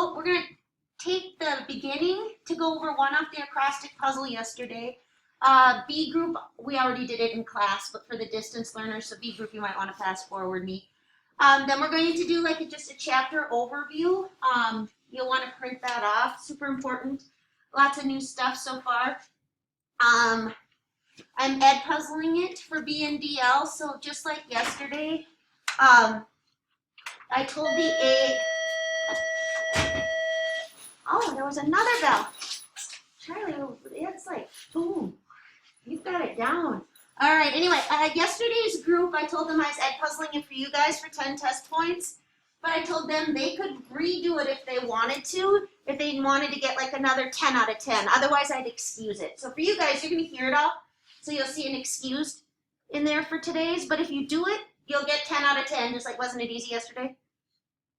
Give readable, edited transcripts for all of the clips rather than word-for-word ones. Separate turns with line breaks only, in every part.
So we're going to take the beginning to go over one off the acrostic puzzle yesterday. B group, we already did it in class, but for the distance learners, so B group, you might want to fast forward me. Then we're going to do like just a chapter overview. You'll want to print that off, super important. Lots of new stuff so far. I'm ed puzzling it for B and DL, so just like yesterday, I told the A. Oh, there was another bell. Charlie, it's like, boom, you've got it down. All right, anyway, yesterday's group, I told them I was ed puzzling it for you guys for 10 test points, but I told them they could redo it if they wanted to, if they wanted to get like another 10 out of 10. Otherwise, I'd excuse it. So for you guys, you're going to hear it all, so you'll see an excused in there for today's, but if you do it, you'll get 10 out of 10, just like wasn't it easy yesterday?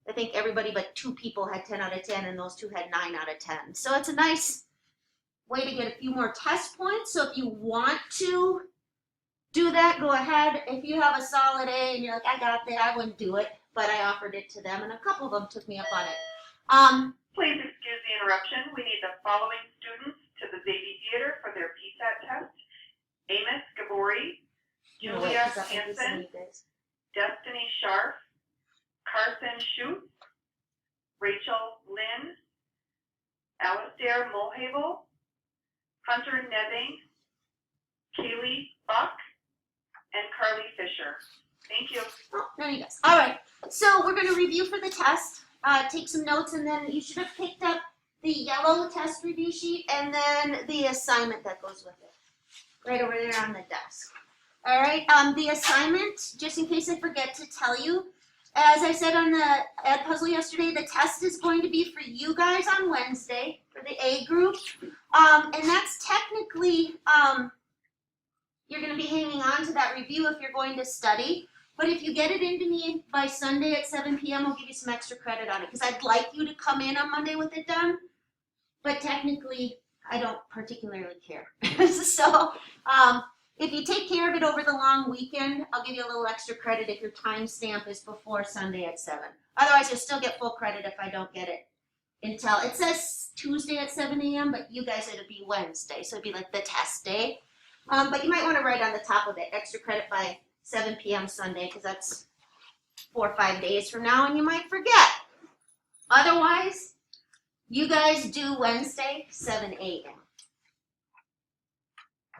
I think everybody but 2 people had 10 out of 10, and those 2 had 9 out of 10. So it's a nice way to get a few more test points. So if you want to do that, go ahead. If you have a solid A and you're like, I got that, I wouldn't do it, but I offered it to them, and a couple of them took me up on it.
Please excuse the interruption. We need the following students to the Zadie Theater for their PSAT test. Amos Gabori, Julia Hansen, Destiny Scharf, Carson Schutz, Rachel Lynn, Alistair Mulhavel, Hunter Nebbing, Kaylee Buck, and Carly Fisher. Thank you.
Oh, there you go. All right, so we're going to review for the test, take some notes, and then you should have picked up the yellow test review sheet and then the assignment that goes with it, right over there on the desk. All right, the assignment, just in case I forget to tell you, as I said on the ed puzzle yesterday, the test is going to be for you guys on Wednesday for the A group, and that's technically, you're going to be hanging on to that review if you're going to study. But if you get it into me by Sunday at 7 p.m., I'll give you some extra credit on it because I'd like you to come in on Monday with it done. But technically, I don't particularly care. So if you take care of it over the long weekend, I'll give you a little extra credit if your timestamp is before Sunday at 7. Otherwise, you'll still get full credit if I don't get it until, it says Tuesday at 7 a.m., but you guys, it'll be Wednesday. So it'd be like the test day. But you might want to write on the top of it, extra credit by 7 p.m. Sunday, because that's 4 or 5 days from now, and you might forget. Otherwise, you guys do Wednesday, 7 a.m.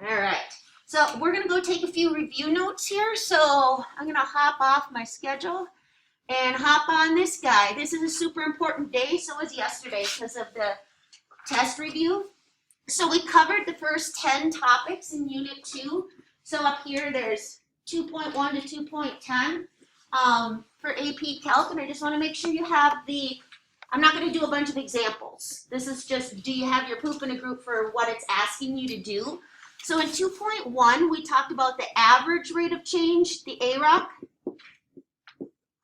All right. So we're going to go take a few review notes here. So I'm going to hop off my schedule and hop on this guy. This is a super important day. So was yesterday because of the test review. So we covered the first 10 topics in Unit 2. So up here there's 2.1 to 2.10 for AP Calc. And I just want to make sure you have the, I'm not going to do a bunch of examples. This is just, do you have your poop in a group for what it's asking you to do? So in 2.1, we talked about the average rate of change, the AROC,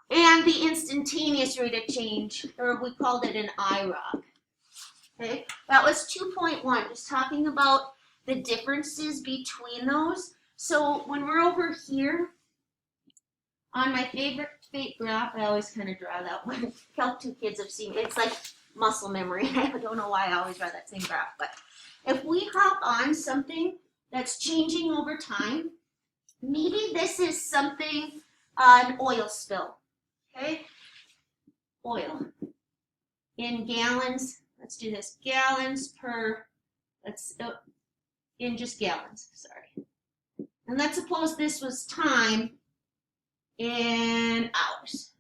and the instantaneous rate of change, or we called it an IROC. Okay, that was 2.1, just talking about the differences between those. So when we're over here on my favorite graph, I always kind of draw that one. Calc 2 kids have seen it. It's like muscle memory. I don't know why I always draw that same graph, but if we hop on something that's changing over time, maybe this is something, an oil spill, okay? Oil in gallons. Let's do this, gallons per, in just gallons, sorry. And let's suppose this was time in hours.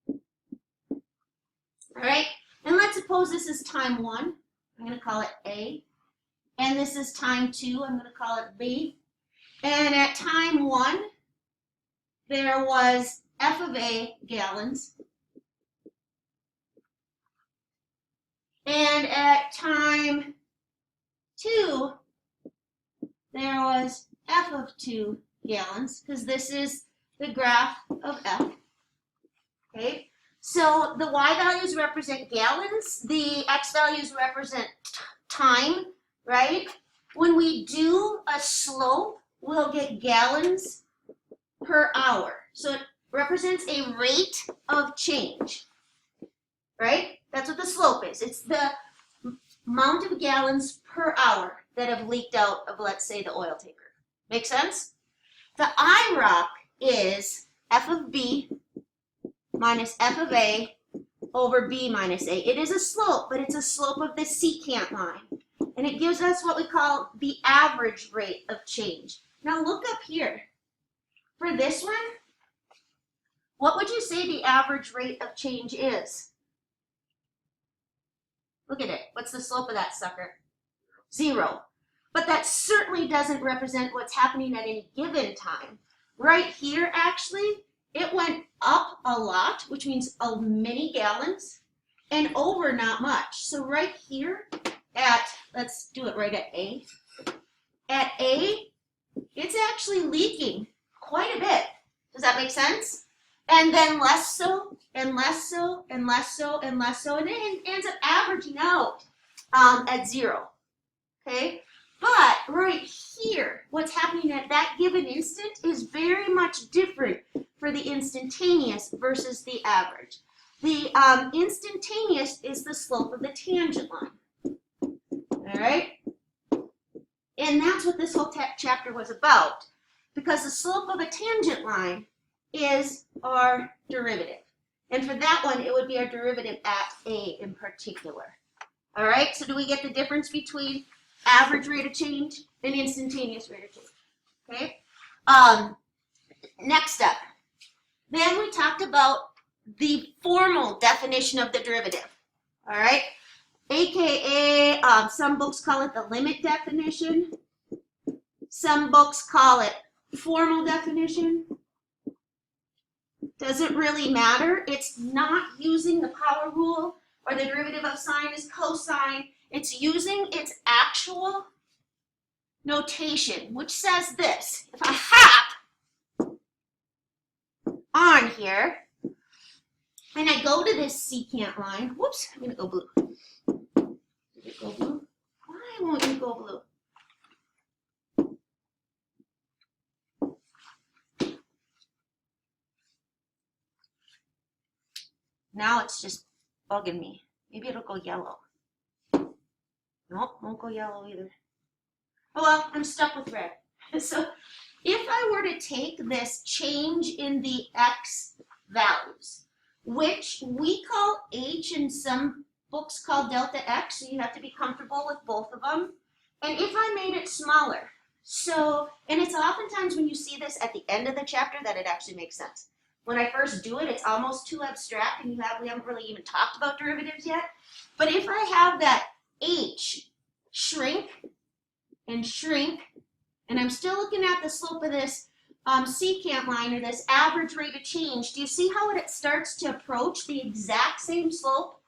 All right, and let's suppose this is time 1. I'm going to call it A. And this is time 2. I'm going to call it B. And at time 1, there was F of A gallons. And at time 2, there was F of 2 gallons, because this is the graph of F. Okay, so the Y values represent gallons, the X values represent time, right? When we do a slope, we'll get gallons per hour. So it represents a rate of change, right? That's what the slope is. It's the amount of gallons per hour that have leaked out of, let's say, the oil tanker. Make sense? The IROC is F of B minus F of A over B minus A. It is a slope, but it's a slope of the secant line. And it gives us what we call the average rate of change. Now look up here. For this one, what would you say the average rate of change is? Look at it. What's the slope of that sucker? 0. But that certainly doesn't represent what's happening at any given time. Right here, actually, it went up a lot, which means many gallons, and over not much. So right here at, let's do it right at A. At A, it's actually leaking quite a bit. Does that make sense? And then less so, and less so, and less so, and less so, and then it ends up averaging out at 0. Okay? But right here, what's happening at that given instant is very much different for the instantaneous versus the average. The instantaneous is the slope of the tangent line. All right? And that's what this whole chapter was about, because the slope of a tangent line is our derivative. And for that one, it would be our derivative at A in particular. All right, so do we get the difference between average rate of change and instantaneous rate of change? Okay. Next up, then we talked about the formal definition of the derivative. All right, AKA some books call it the limit definition. Some books call it formal definition. Doesn't really matter. It's not using the power rule or the derivative of sine is cosine. It's using its actual notation, which says this. If I hop on here and I go to this secant line, whoops, I'm going to go blue. Did it go blue? Why won't you go blue? Now it's just bugging me. Maybe it'll go yellow. Nope, won't go yellow either. Oh well, I'm stuck with red. So if I were to take this change in the x values, which we call h and some books call delta x, so you have to be comfortable with both of them, and if I made it smaller, so, and it's oftentimes when you see this at the end of the chapter that it actually makes sense. When I first do it, it's almost too abstract, and we haven't really even talked about derivatives yet. But if I have that h shrink, and I'm still looking at the slope of this secant line, or this average rate of change, do you see how it starts to approach the exact same slope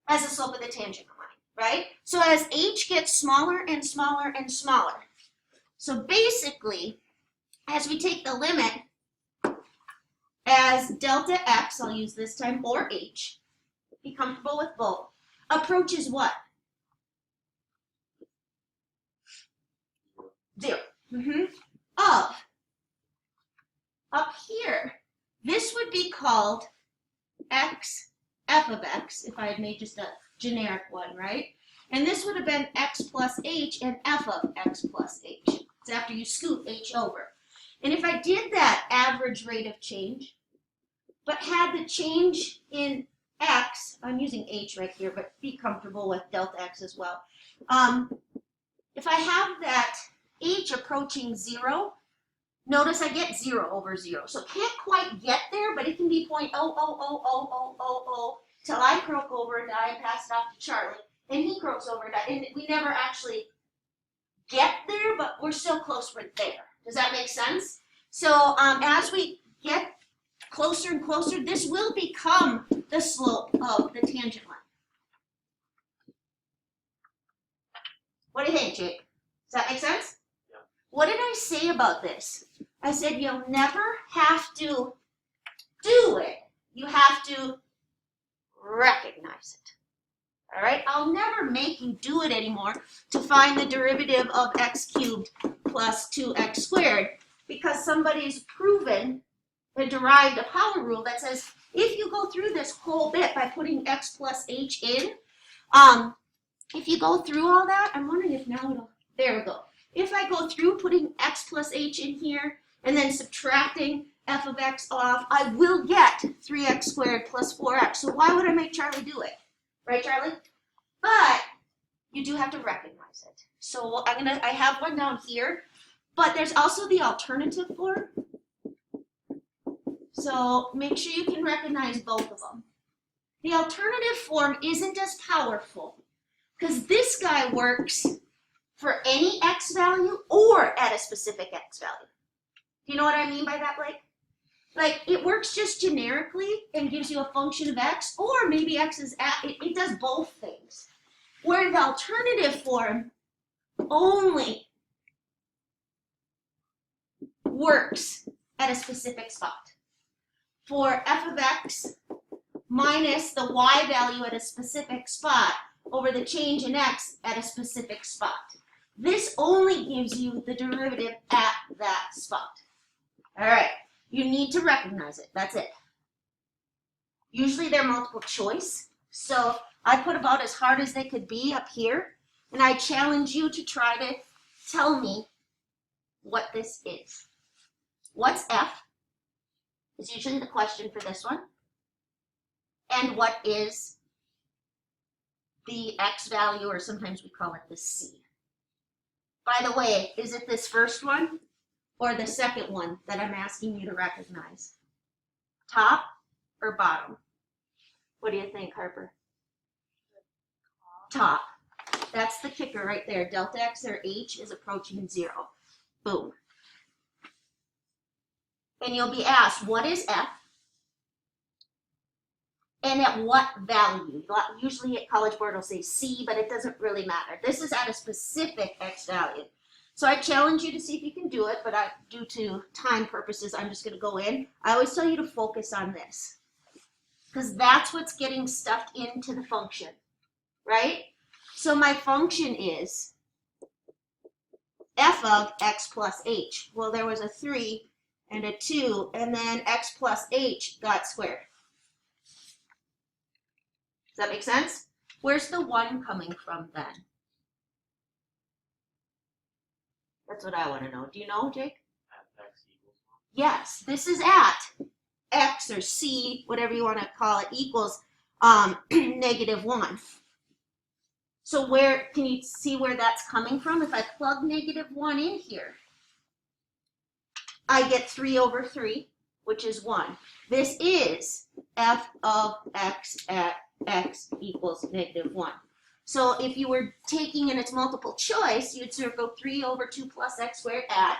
as the slope of the tangent line, right? So as h gets smaller and smaller and smaller. So basically, as we take the limit, as delta x, I'll use this time, or h, be comfortable with both, approaches what? 0. Of. Up here, this would be called x, f of x, if I had made just a generic one, right? And this would have been x plus h and f of x plus h. It's after you scoot h over. And if I did that average rate of change, but had the change in x, I'm using h right here, but be comfortable with delta x as well. If I have that h approaching 0, notice I get 0 over 0. So it can't quite get there, but it can be 0.0000000 till I croak over and die and pass it off to Charlie, and he croaks over and die. And we never actually get there, but we're still close right there. Does that make sense? So as we get closer and closer, this will become the slope of the tangent line. What do you think, Jake? Does that make sense?
Yeah.
What did I say about this? I said you'll never have to do it. You have to recognize it. All right? I'll never make you do it anymore to find the derivative of x cubed plus 2x squared, because somebody's proven and derived a power rule that says if you go through this whole bit by putting x plus h in, if you go through all that, I'm wondering if now it'll, there we go. If I go through putting x plus h in here and then subtracting f of x off, I will get 3x squared plus 4x. So why would I make Charlie do it? Right, Charlie? But you do have to recognize it. So I have one down here, but there's also the alternative form. So make sure you can recognize both of them. The alternative form isn't as powerful because this guy works for any x value or at a specific x value. Do you know what I mean by that, Blake? Like, it works just generically and gives you a function of x, or maybe x is at, it does both things. Where the alternative form only works at a specific spot. For f of x minus the y value at a specific spot over the change in x at a specific spot. This only gives you the derivative at that spot. All right. You need to recognize it. That's it. Usually they're multiple choice. So I put about as hard as they could be up here. And I challenge you to try to tell me what this is. What's f? Is usually the question for this one. And what is the x value, or sometimes we call it the c. By the way, is it this first one? Or the second one that I'm asking you to recognize? Top or bottom? What do you think, Harper? Top. That's the kicker right there. Delta x or h is approaching 0. Boom. And you'll be asked, what is f? And at what value? Usually at College Board will say c, but it doesn't really matter. This is at a specific x value. So I challenge you to see if you can do it, but due to time purposes, I'm just going to go in. I always tell you to focus on this, because that's what's getting stuffed into the function, right? So my function is f of x plus h. Well, there was a 3 and a 2, and then x plus h got squared. Does that make sense? Where's the 1 coming from then? That's what I want to know. Do you know, Jake?
At x equals 1.
Yes, this is at x or c, whatever you want to call it, equals negative 1. So where, can you see where that's coming from? If I plug negative 1 in here, I get 3 over 3, which is 1. This is f of x at x equals negative 1. So if you were taking in its multiple choice, you'd circle 3 over 2 plus x squared at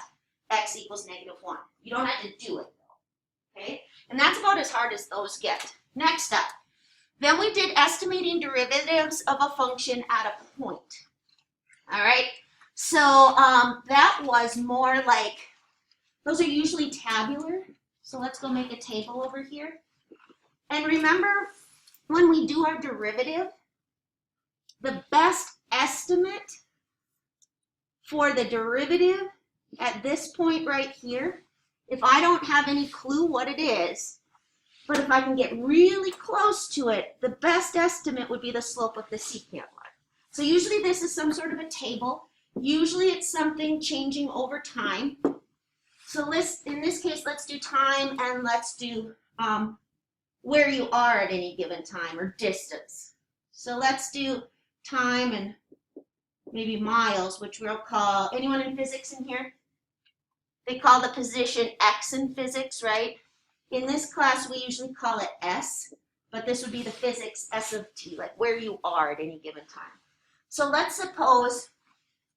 x equals negative 1. You don't have to do it, though. Okay? And that's about as hard as those get. Next up. Then we did estimating derivatives of a function at a point. All right? So that was more like, those are usually tabular. So let's go make a table over here. And remember, when we do our derivative, the best estimate for the derivative at this point right here, if I don't have any clue what it is, but if I can get really close to it, the best estimate would be the slope of the secant line. So usually this is some sort of a table. Usually it's something changing over time. So in this case, let's do time, and let's do where you are at any given time, or distance. So let's do time and maybe miles, which we'll call, anyone in physics in here? They call the position x in physics, right? In this class, we usually call it s, but this would be the physics s of t, like where you are at any given time. So let's suppose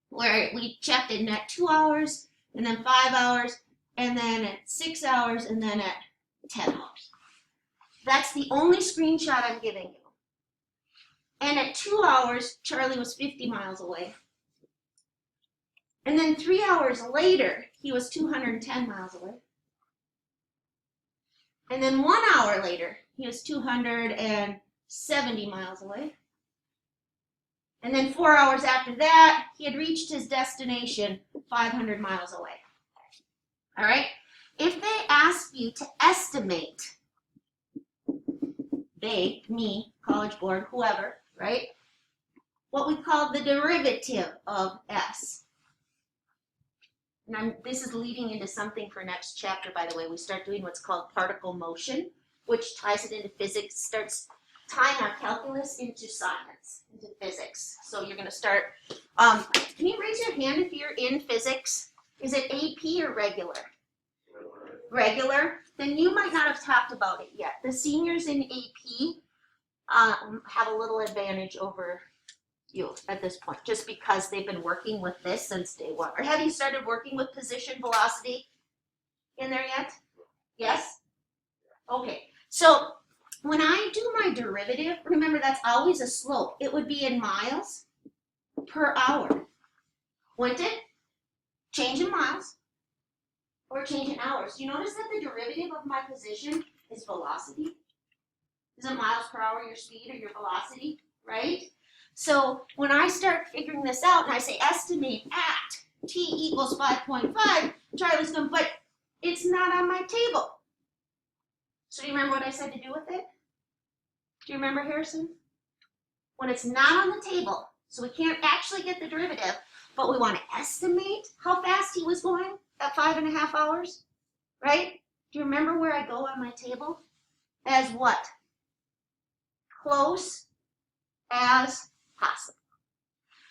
where we checked in at 2 hours, and then 5 hours, and then at 6 hours, and then at 10 hours. That's the only screenshot I'm giving you. And at 2 hours, Charlie was 50 miles away. And then 3 hours later, he was 210 miles away. And then 1 hour later, he was 270 miles away. And then 4 hours after that, he had reached his destination 500 miles away. All right? If they ask you to estimate they, me, College Board, whoever, right? What we call the derivative of S. And this is leading into something for next chapter, by the way. We start doing what's called particle motion, which ties it into physics, starts tying our calculus into science, into physics. So you're going to start, can you raise your hand if you're in physics? Is it AP or regular? Regular? Then you might not have talked about it yet. The seniors in AP have a little advantage over you at this point, just because they've been working with this since day one. Or have you started working with position velocity in there yet? Yes? Okay, so when I do my derivative, remember that's always a slope. It would be in miles per hour, wouldn't it? Change in miles or change in hours. Do you notice that the derivative of my position is velocity? Isn't miles per hour your speed or your velocity, right? So when I start figuring this out and I say estimate at t equals 5.5, Charlie's going, but it's not on my table. So do you remember what I said to do with it? Do you remember, Harrison? When it's not on the table, so we can't actually get the derivative, but we want to estimate how fast he was going at 5.5 hours, right? Do you remember where I go on my table? As what? Close as possible.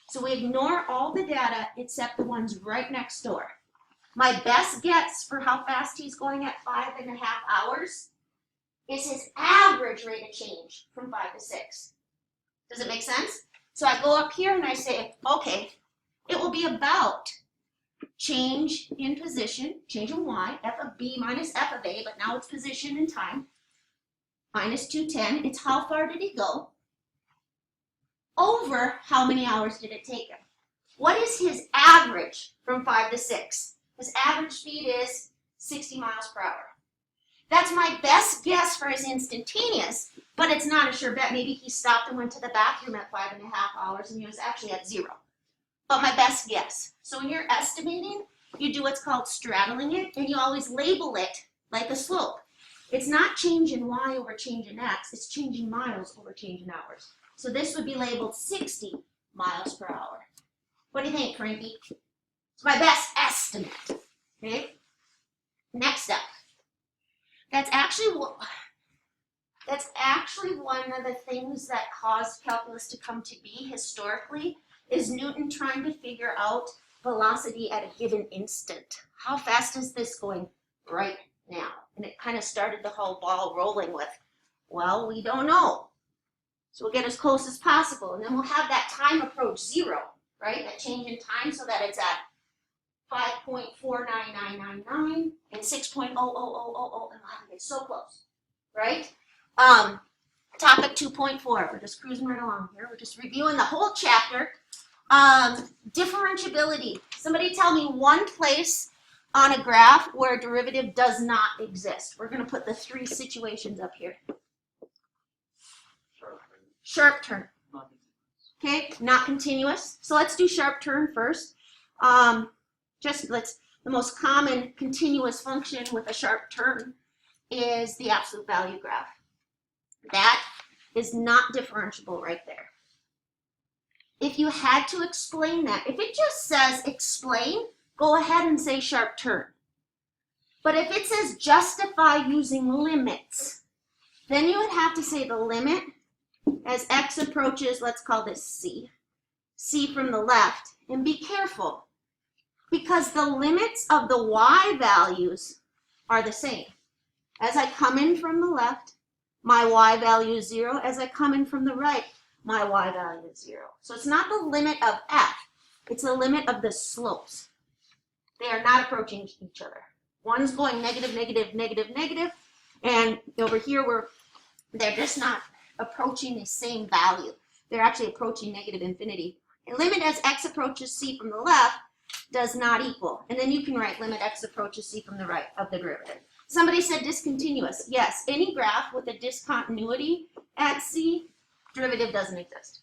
So we ignore all the data except the ones right next door. My best guess for how fast he's going at 5.5 hours is his average rate of change from 5 to 6. Does it make sense? So I go up here and I say, okay, it will be about change in position, change in y, f of b minus f of a, but now it's position and time, minus 210. It's how far did he go? Over how many hours did it take him? What is his average from 5 to 6? His average speed is 60 miles per hour. That's my best guess for his instantaneous, but it's not a sure bet. Maybe he stopped and went to the bathroom at 5.5 hours and he was actually at 0. But my best guess. So when you're estimating, you do what's called straddling it, and you always label it like a slope. It's not change in y over change in x, it's change in miles over change in hours. So this would be labeled 60 miles per hour. What do you think, Frankie? It's my best estimate. Okay? Next up. That's actually one of the things that caused calculus to come to be historically, is Newton trying to figure out velocity at a given instant. How fast is this going right now? And it kind of started the whole ball rolling with, well, we don't know. So we'll get as close as possible, and then we'll have that time approach 0, right? That change in time so that it's at 5.49999 and 6.00000, and wow, it's so close, right? Topic 2.4, we're just cruising right along here. We're just reviewing the whole chapter. Differentiability. Somebody tell me one place on a graph where a derivative does not exist. We're going to put the 3 situations up here. Sharp turn. Okay, not continuous. So let's do sharp turn first. The most common continuous function with a sharp turn is the absolute value graph. That is not differentiable right there. If you had to explain that, if it just says explain, go ahead and say sharp turn. But if it says justify using limits, then you would have to say the limit as x approaches, let's call this c from the left, and be careful because the limits of the y values are the same. As I come in from the left, my y value is 0. As I come in from the right, my y value is 0. So it's not the limit of f, it's the limit of the slopes. They are not approaching each other. One's going negative, negative, negative, negative, and over here they're just not approaching the same value. They're actually approaching negative infinity. And limit as x approaches c from the left does not equal. And then you can write limit x approaches c from the right of the derivative. Somebody said discontinuous. Yes, any graph with a discontinuity at c, derivative doesn't exist.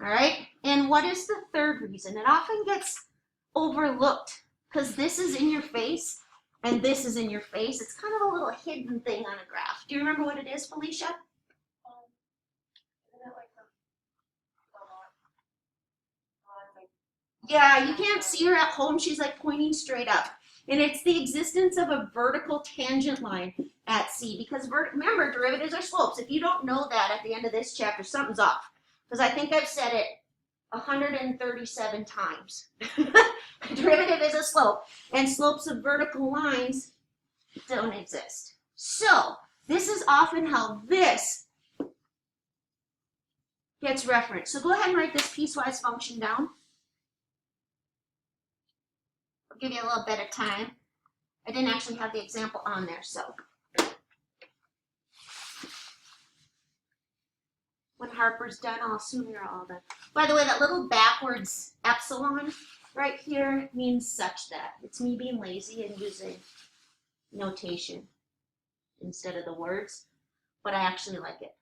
All right, and what is the third reason? It often gets overlooked because this is in your face and this is in your face. It's kind of a little hidden thing on a graph. Do you remember what it is, Felicia?
Isn't it like
Yeah, you can't see her at home. She's like pointing straight up. And it's the existence of a vertical tangent line at C, because remember, derivatives are slopes. If you don't know that at the end of this chapter, something's off. Because I think I've said it 137 times. A derivative is a slope, and slopes of vertical lines don't exist. So this is often how this gets referenced. So go ahead and write this piecewise function down. I'll give you a little bit of time. I didn't actually have the example on there, so. When Harper's done, I'll assume you're all done. By the way, that little backwards epsilon right here means such that. It's me being lazy and using notation instead of the words, but I actually like it.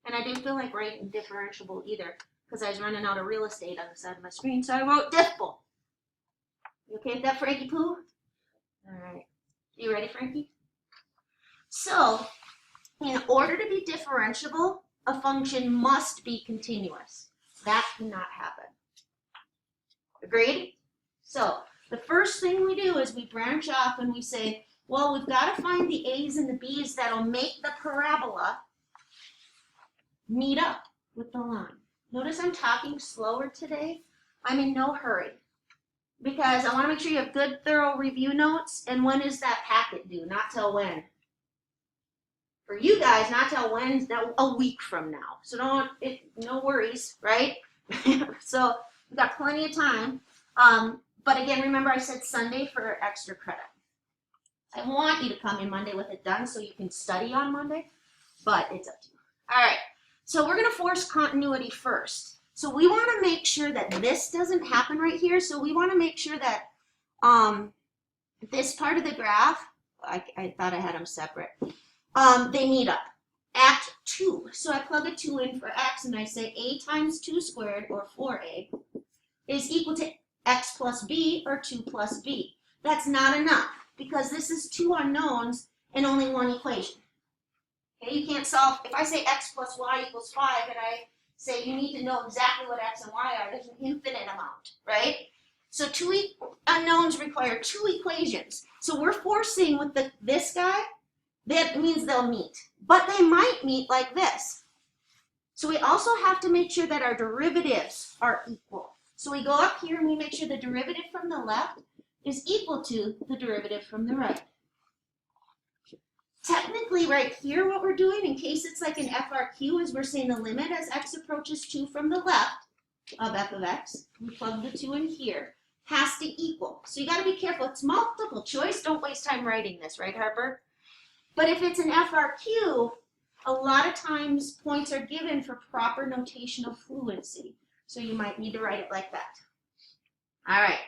And I didn't feel like writing differentiable either, because I was running out of real estate on the side of my screen, so I wrote diffable. You okay with that, Frankie Pooh? All right. You ready, Frankie? So, in order to be differentiable, a function must be continuous. That cannot happen. Agreed? So, the first thing we do is we branch off and we say, well, we've got to find the A's and the B's that'll make the parabola meet up with the line. Notice I'm talking slower today. I'm in no hurry, because I want to make sure you have good, thorough review notes. And when is that packet due? Not till when? For you guys, not till Wednesday, a week from now. So no worries, right? So we've got plenty of time. But again, remember I said Sunday for extra credit. I want you to come in Monday with it done so you can study on Monday, but it's up to you. All right, so we're going to force continuity first. So we want to make sure that this doesn't happen right here. So we want to make sure that this part of the graph, I thought I had them separate, they meet up at 2. So I plug a 2 in for x, and I say a times 2 squared, or 4a, is equal to x plus b, or 2 plus b. That's not enough, because this is 2 unknowns and only one equation. Okay, you can't solve, if I say x plus y equals 5, and I say you need to know exactly what x and y are, there's an infinite amount, right? So 2 unknowns require 2 equations. So we're forcing with this guy, that means they'll meet. But they might meet like this. So we also have to make sure that our derivatives are equal. So we go up here and we make sure the derivative from the left is equal to the derivative from the right. Technically, right here, what we're doing, in case it's like an FRQ, is we're saying the limit as x approaches 2 from the left of f of x, we plug the 2 in here, has to equal. So you got to be careful. It's multiple choice. Don't waste time writing this, right, Harper? But if it's an FRQ, a lot of times points are given for proper notational fluency. So you might need to write it like that. All right.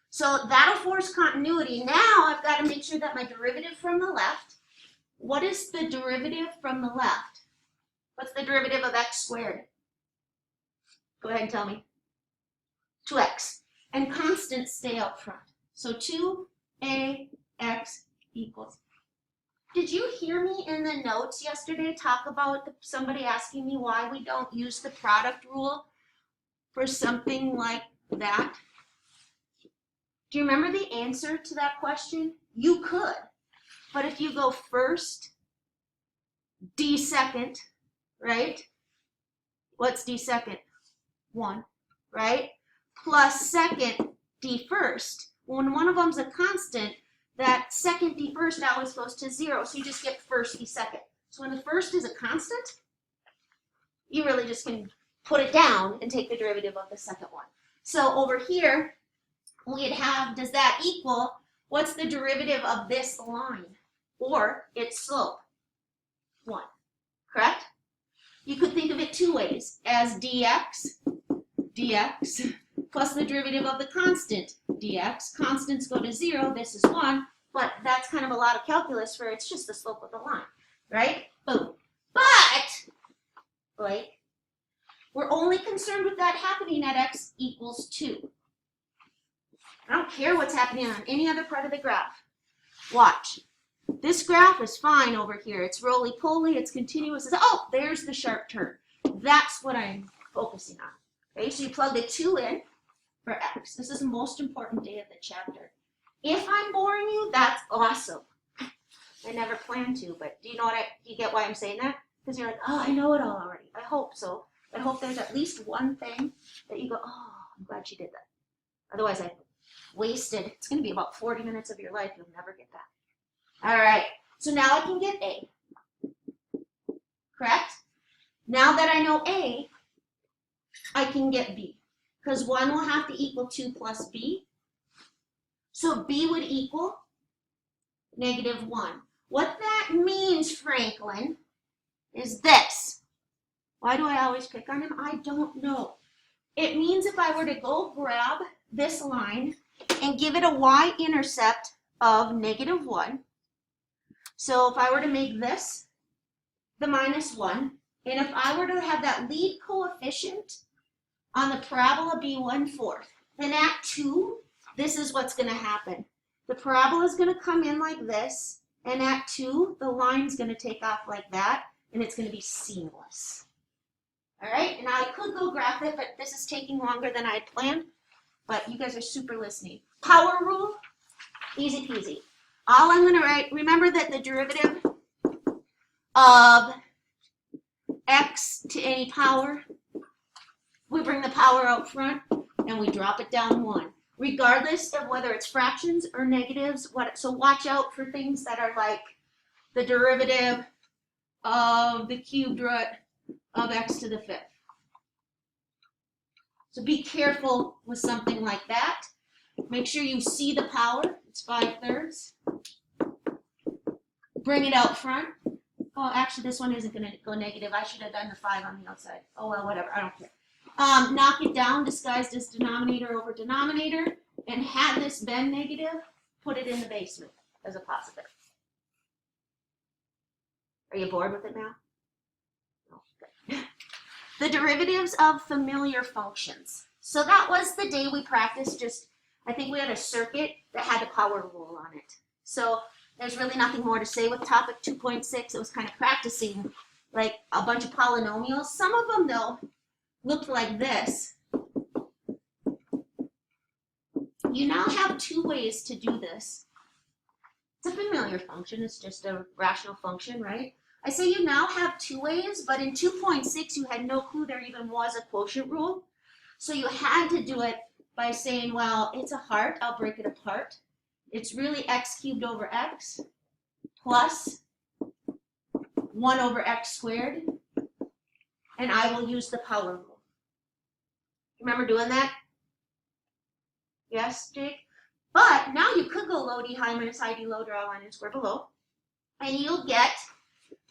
So that'll force continuity. Now I've got to make sure that my derivative from the left, what is the derivative from the left? What's the derivative of x squared? Go ahead and tell me. 2x. And constants stay up front. So 2ax equals. Did you hear me in the notes yesterday talk about somebody asking me why we don't use the product rule for something like that? Do you remember the answer to that question? You could. But if you go first, d second, right? What's d second? 1, right? Plus second, d first. When one of them's a constant, that second d first always goes to 0, so you just get first d second. So when the first is a constant, you really just can put it down and take the derivative of the second one. So over here, we'd have, does that equal, what's the derivative of this line? Or its slope? 1, correct? You could think of it 2 ways, as dx plus the derivative of the constant, dx. Constants go to 0, this is 1, but that's kind of a lot of calculus for it's just the slope of the line, right? Boom. But, Blake, we're only concerned with that happening at x equals 2. I don't care what's happening on any other part of the graph. Watch. This graph is fine over here. It's roly-poly, it's continuous. Oh, there's the sharp turn. That's what I'm focusing on. Okay, so you plug the 2 in for x. This is the most important day of the chapter. If I'm boring you, that's awesome. I never planned to, but do you get why I'm saying that? Because you're like, oh, I know it all already. I hope so. I hope there's at least one thing that you go, oh, I'm glad she did that. Otherwise, I wasted, it's going to be about 40 minutes of your life. You'll never get that. All right, so now I can get A. Correct? Now that I know A, I can get B. Because 1 will have to equal 2 plus B. So B would equal -1. What that means, Franklin, is this. Why do I always pick on him? I don't know. It means if I were to go grab this line and give it a y-intercept of -1. So if I were to make this the -1, and if I were to have that lead coefficient on the parabola be 1/4, then at 2, this is what's going to happen. The parabola is going to come in like this, and at 2, the line's going to take off like that, and it's going to be seamless. All right, and I could go graph it, but this is taking longer than I had planned, but you guys are super listening. Power rule, easy peasy. All I'm going to write, remember that the derivative of x to any power, we bring the power out front, and we drop it down 1. Regardless of whether it's fractions or negatives, so watch out for things that are like the derivative of the cubed root of x to the 5th. So be careful with something like that. Make sure you see the power. It's 5/3. Bring it out front. Oh, actually, this one isn't going to go negative. I should have done the 5 on the outside. Oh, well, whatever. I don't care. Knock it down, disguised as denominator over denominator, and had this been negative, put it in the basement as a positive. Are you bored with it now? No. Okay. The derivatives of familiar functions. So that was the day we practiced I think we had a circuit that had a power rule on it. So there's really nothing more to say with topic 2.6. It was kind of practicing like a bunch of polynomials. Some of them, though, looked like this. You now have 2 ways to do this. It's a familiar function. It's just a rational function, right? I say you now have 2 ways, but in 2.6 you had no clue there even was a quotient rule. So you had to do it by saying, well, it's a heart. I'll break it apart. It's really x cubed over x plus 1 over x squared. And I will use the power rule. Remember doing that? Yes, Jake? But now you could go low D high minus high D low, draw a line and square below. And you'll get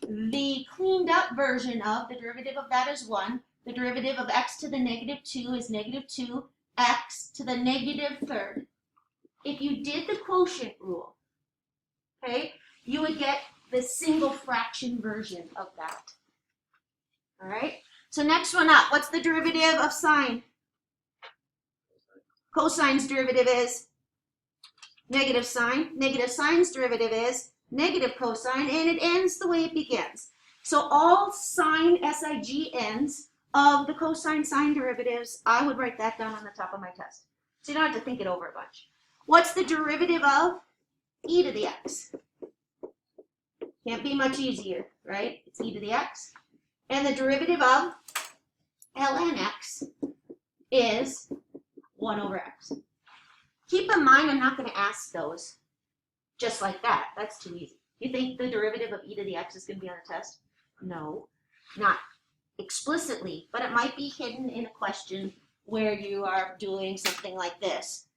the cleaned up version of the derivative of that is 1. The derivative of x to the -2 is -2 x to the -3rd. If you did the quotient rule, okay, you would get the single fraction version of that. All right, so next one up, what's the derivative of sine? Cosine's derivative is negative sine. Negative sine's derivative is negative cosine, and it ends the way it begins. So all sine SIG ends of the cosine sine derivatives, I would write that down on the top of my test. So you don't have to think it over a bunch. What's the derivative of e to the x? Can't be much easier, right? It's e to the x. And the derivative of ln x is 1 over x. Keep in mind, I'm not going to ask those just like that. That's too easy. You think the derivative of e to the x is going to be on the test? No, not explicitly, but it might be hidden in a question where you are doing something like this.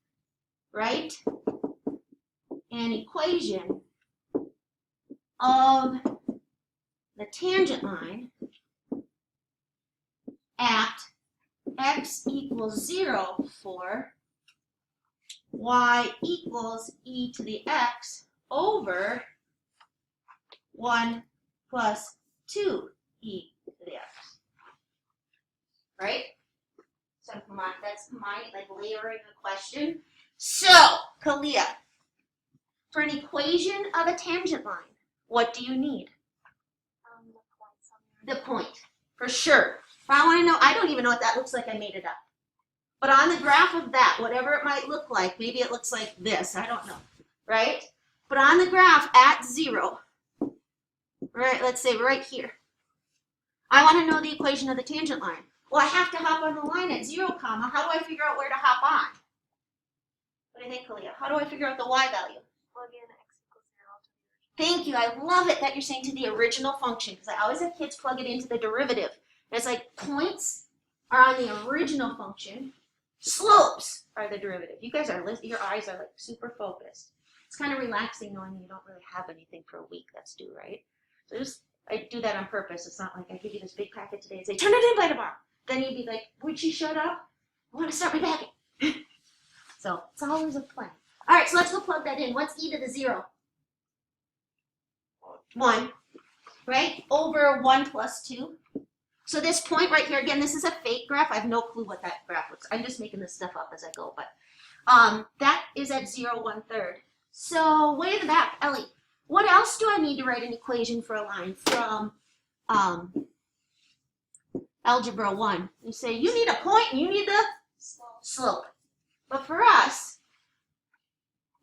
Right? An equation of the tangent line at x equals 0 for y equals e to the x over 1 plus 2e to the x. Right? So that's my like layering the question. So, Kalia, For an equation of a tangent line, what do you need? The point, for sure. If I want to know, I don't even know what that looks like, I made it up. But on the graph of that, whatever it might look like, maybe it looks like this, I don't know, right? But on the graph at 0, right, let's say right here, I want to know the equation of the tangent line. Well, I have to hop on the line at 0, comma. How do I figure out where to hop on? What do you think, Kalia? How do I figure out the y value?
Plug in x equals 0 to
Thank you. I love it that you're saying to the original function, because I always have kids plug it into the derivative. And it's like points are on the original function, slopes are the derivative. You guys are listening, your eyes are like super focused. It's kind of relaxing knowing you don't really have anything for a week that's due, right? So I do that on purpose. It's not like I give you this big packet today and say, turn it in by tomorrow. Then you'd be like, would she shut up? I want to start my packet. So it's always a plan. All right, so let's go plug that in. What's e to the 0? 1, right? Over 1 plus 2. So this point right here, again, this is a fake graph. I have no clue what that graph looks like. I'm just making this stuff up as I go. But that is at 0, 1/3. So way in the back, Ellie, what else do I need to write an equation for a line from Algebra 1? You say you need a point and you need the slope. But for us,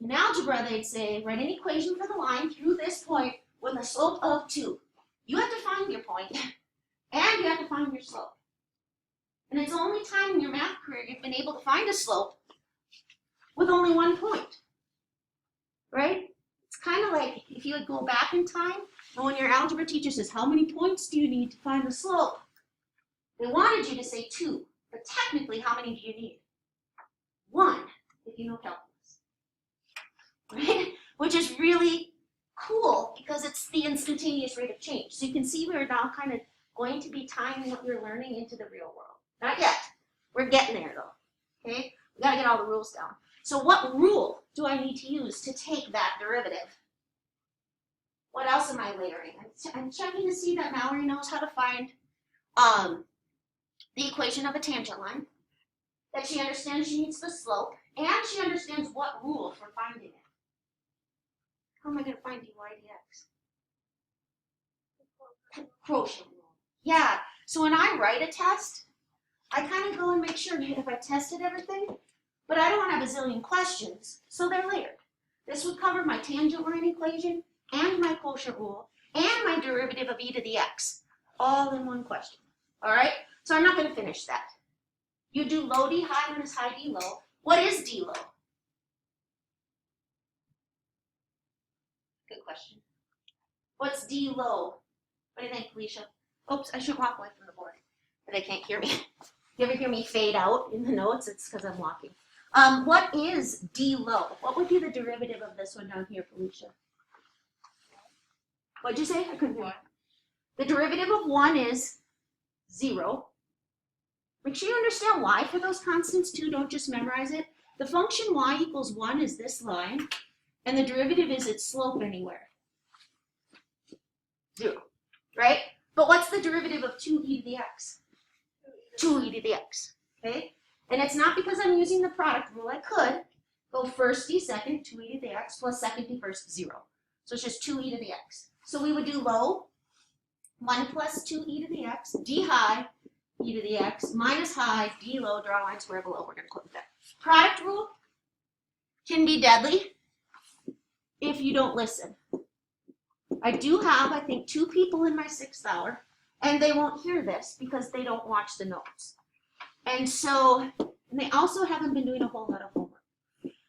in algebra, they'd say write an equation for the line through this point with a slope of 2. You have to find your point, and you have to find your slope. And it's the only time in your math career you've been able to find a slope with only 1 point, right? It's kind of like if you would go back in time, and when your algebra teacher says, how many points do you need to find the slope? They wanted you to say 2, but technically, how many do you need? 1, if you know calculus, right? Which is really cool because it's the instantaneous rate of change. So you can see we're now kind of going to be tying what you're learning into the real world. Not yet. We're getting there though, okay? We gotta get all the rules down. So what rule do I need to use to take that derivative? What else am I layering? I'm checking to see that Mallory knows how to find the equation of a tangent line, that she understands she needs the slope, and she understands what rule for finding it. How am I going to find dy dx? Quotient rule. Yeah, so when I write a test, I kind of go and make sure if I tested everything, but I don't want to have a zillion questions, so they're layered. This would cover my tangent line equation, and my quotient rule, and my derivative of e to the x, all in one question. All right, so I'm not going to finish that. You do low d high minus high d low. What is d low? Good question. What's d low? What do you think, Felicia? Oops, I shouldn't walk away from the board, but they can't hear me. You ever hear me fade out in the notes? It's because I'm walking. What is d low? What would be the derivative of this one down here, Felicia? What'd you say? I couldn't hear you. The derivative of 1 is 0. Make sure you understand why for those constants too. Don't just memorize it. The function y equals 1 is this line, and the derivative is its slope anywhere. 0, right? But what's the derivative of 2e to the x? 2e to the x, okay? And it's not because I'm using the product rule. I could go first d second, 2e to the x, plus second d first, 0. So it's just 2e to the x. So we would do low, 1 plus 2e to the x, d high, e to the x, minus high, d low, draw a line square below. We're going to quote that. Product rule can be deadly if you don't listen. I do have, I think, 2 people in my 6th hour, and they won't hear this because they don't watch the notes. And so, and they also haven't been doing a whole lot of homework.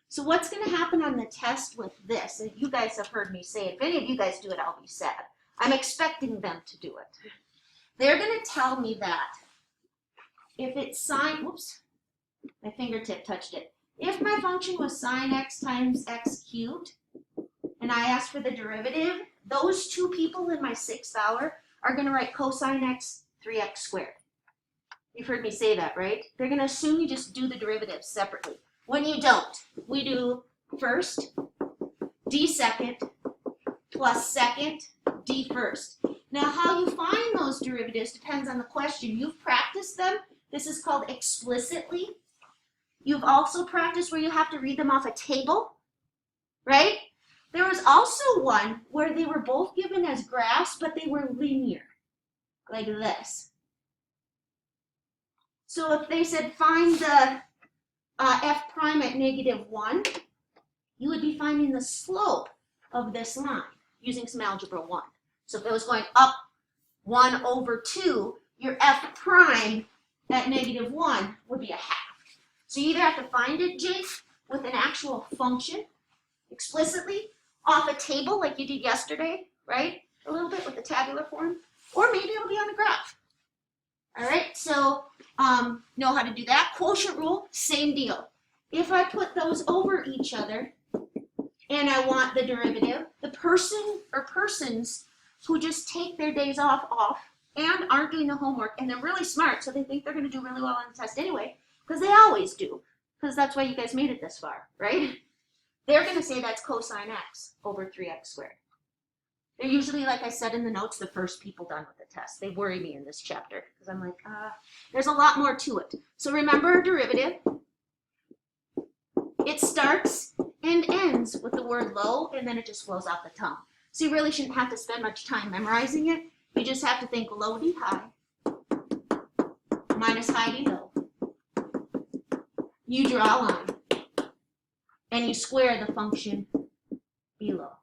So what's going to happen on the test with this, and you guys have heard me say it, if any of you guys do it, I'll be sad. I'm expecting them to do it. They're going to tell me that if it's sine, whoops, my fingertip touched it. If my function was sine x times x cubed, and I asked for the derivative, those 2 people in my 6th hour are going to write cosine x 3x squared. You've heard me say that, right? They're going to assume you just do the derivatives separately. When you don't, we do first, d second, plus second, d first. Now how you find those derivatives depends on the question. You've practiced them. This is called explicitly. You've also practiced where you have to read them off a table, right? There was also one where they were both given as graphs, but they were linear, like this. So if they said find the f prime at -1, you would be finding the slope of this line using some algebra 1. So if it was going up 1 over 2, your f prime at -1 would be a half. So you either have to find it, Jake, with an actual function explicitly off a table like you did yesterday, right? A little bit with the tabular form, or maybe it'll be on a graph. All right, so know how to do that. Quotient rule, same deal. If I put those over each other and I want the derivative, the person or persons who just take their days off and aren't doing the homework, and they're really smart, so they think they're going to do really well on the test anyway, because they always do, because that's why you guys made it this far, right? They're going to say that's cosine x over 3x squared. They're usually, like I said in the notes, the first people done with the test. They worry me in this chapter, because I'm like, there's a lot more to it. So remember derivative. It starts and ends with the word low, and then it just flows off the tongue. So you really shouldn't have to spend much time memorizing it. You just have to think low d high minus high d low. You draw a line, and you square the function below.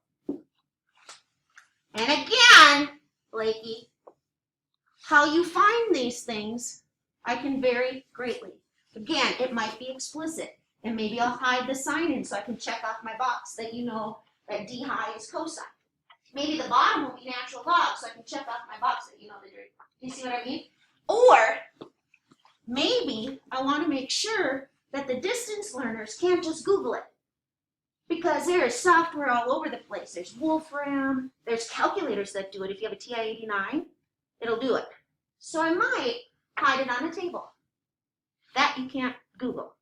And again, Blakey, how you find these things, I can vary greatly. Again, it might be explicit, and maybe I'll hide the sign in so I can check off my box that you know that d high is cosine. Maybe the bottom will be natural log, so I can check off my box that you know the derivative. Do you see what I mean? Or maybe I want to make sure that the distance learners can't just Google it, because there is software all over the place. There's Wolfram, there's calculators that do it. If you have a TI-89, it'll do it. So I might hide it on a table. That you can't Google,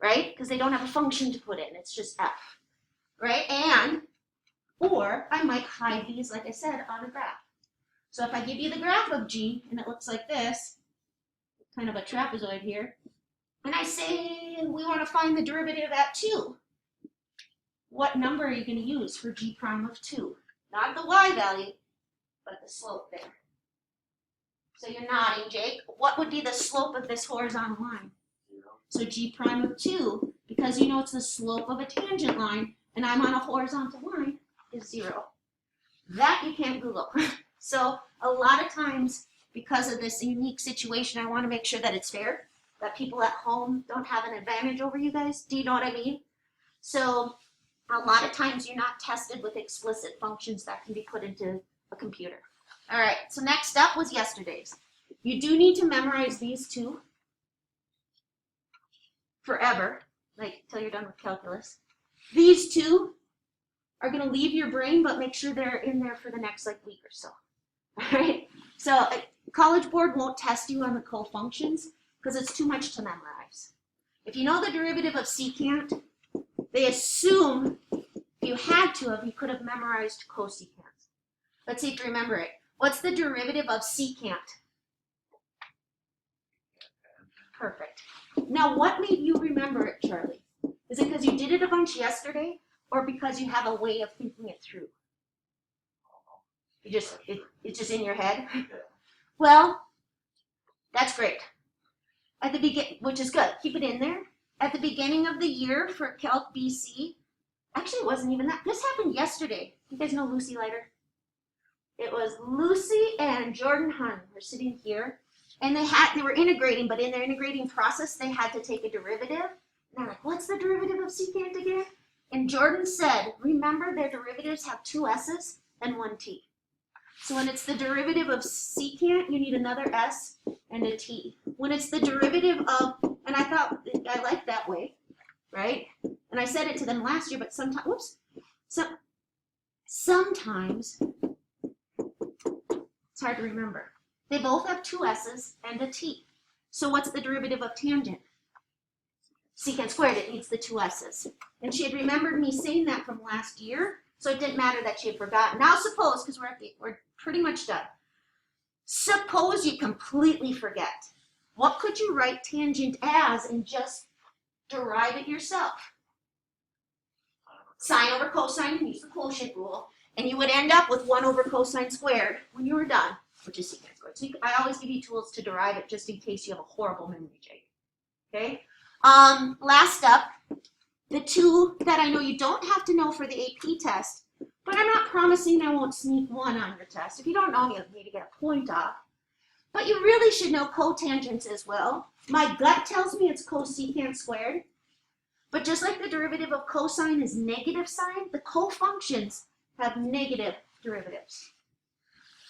right? Because they don't have a function to put in. It's just F, right? Or I might hide these, like I said, on a graph. So if I give you the graph of G, and it looks like this, kind of a trapezoid here, and I say we want to find the derivative at 2, what number are you going to use for G prime of 2? Not the y value, but the slope there. So you're nodding, Jake. What would be the slope of this horizontal line?
0.
So G prime of 2, because you know it's the slope of a tangent line, and I'm on a horizontal line, is 0. That you can't Google. So a lot of times, because of this unique situation, I want to make sure that it's fair, that people at home don't have an advantage over you guys. Do you know what I mean? So a lot of times you're not tested with explicit functions that can be put into a computer. All right, so next up was yesterday's. You do need to memorize these two forever, like till you're done with calculus. These two are going to leave your brain, but make sure they're in there for the next week or so. All right, so College Board won't test you on the cofunctions because it's too much to memorize. If you know the derivative of secant, they assume if you had to have, you could have memorized cosecant. Let's see if you remember it. What's the derivative of secant? Perfect. Now, what made you remember it, Charlie? Is it because you did it a bunch yesterday, or because you have a way of thinking it through? It's just in your head? Well, that's great. At the which is good. Keep it in there. At the beginning of the year for Calc BC, actually it wasn't even that. This happened yesterday. You guys know Lucy Leiter? It was Lucy and Jordan Hun were sitting here, and they were integrating, but in their integrating process, they had to take a derivative. And they're like, what's the derivative of secant again? And Jordan said, remember their derivatives have 2 s's and 1 t. So when it's the derivative of secant, you need another s and a t. When it's the derivative of, and I thought, I liked that way, right? And I said it to them last year, but sometimes, sometimes it's hard to remember. They both have 2 s's and a t. So what's the derivative of tangent? Secant squared, it needs the 2 s's. And she had remembered me saying that from last year, so it didn't matter that she had forgotten. Now suppose, because we're pretty much done. Suppose you completely forget. What could you write tangent as and just derive it yourself? sine over cosine, and use the quotient rule, and you would end up with 1 over cosine squared when you were done, which is secant squared. So I always give you tools to derive it just in case you have a horrible memory, Jake. Okay? Last up, the two that I know you don't have to know for the AP test, but I'm not promising I won't sneak one on your test. If you don't know, you need to get a point off. But you really should know cotangents as well. My gut tells me it's cosecant squared. But just like the derivative of cosine is negative sine, the cofunctions have negative derivatives.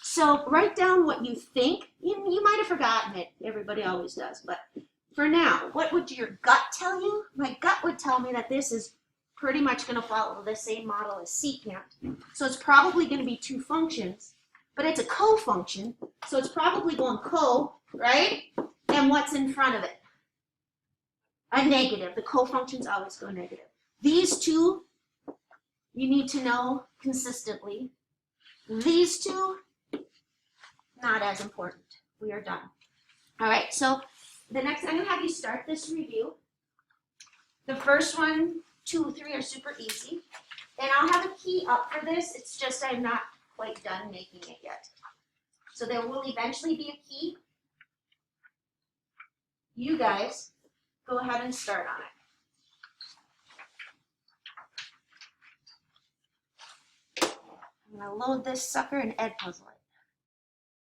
So write down what you think. You might have forgotten it. Everybody always does. But for now, what would your gut tell you? My gut would tell me that this is pretty much going to follow the same model as secant. So it's probably going to be two functions, but it's a cofunction. So it's probably going co, right? And what's in front of it? A negative. The cofunctions always go negative. These two, you need to know consistently. These two, not as important. We are done. All right, so the next, I'm going to have you start this review. The first one, 2, 3 are super easy. And I'll have a key up for this. It's just I'm not quite done making it yet. So there will eventually be a key. You guys go ahead and start on it. I'm going to load this sucker and Ed puzzle it.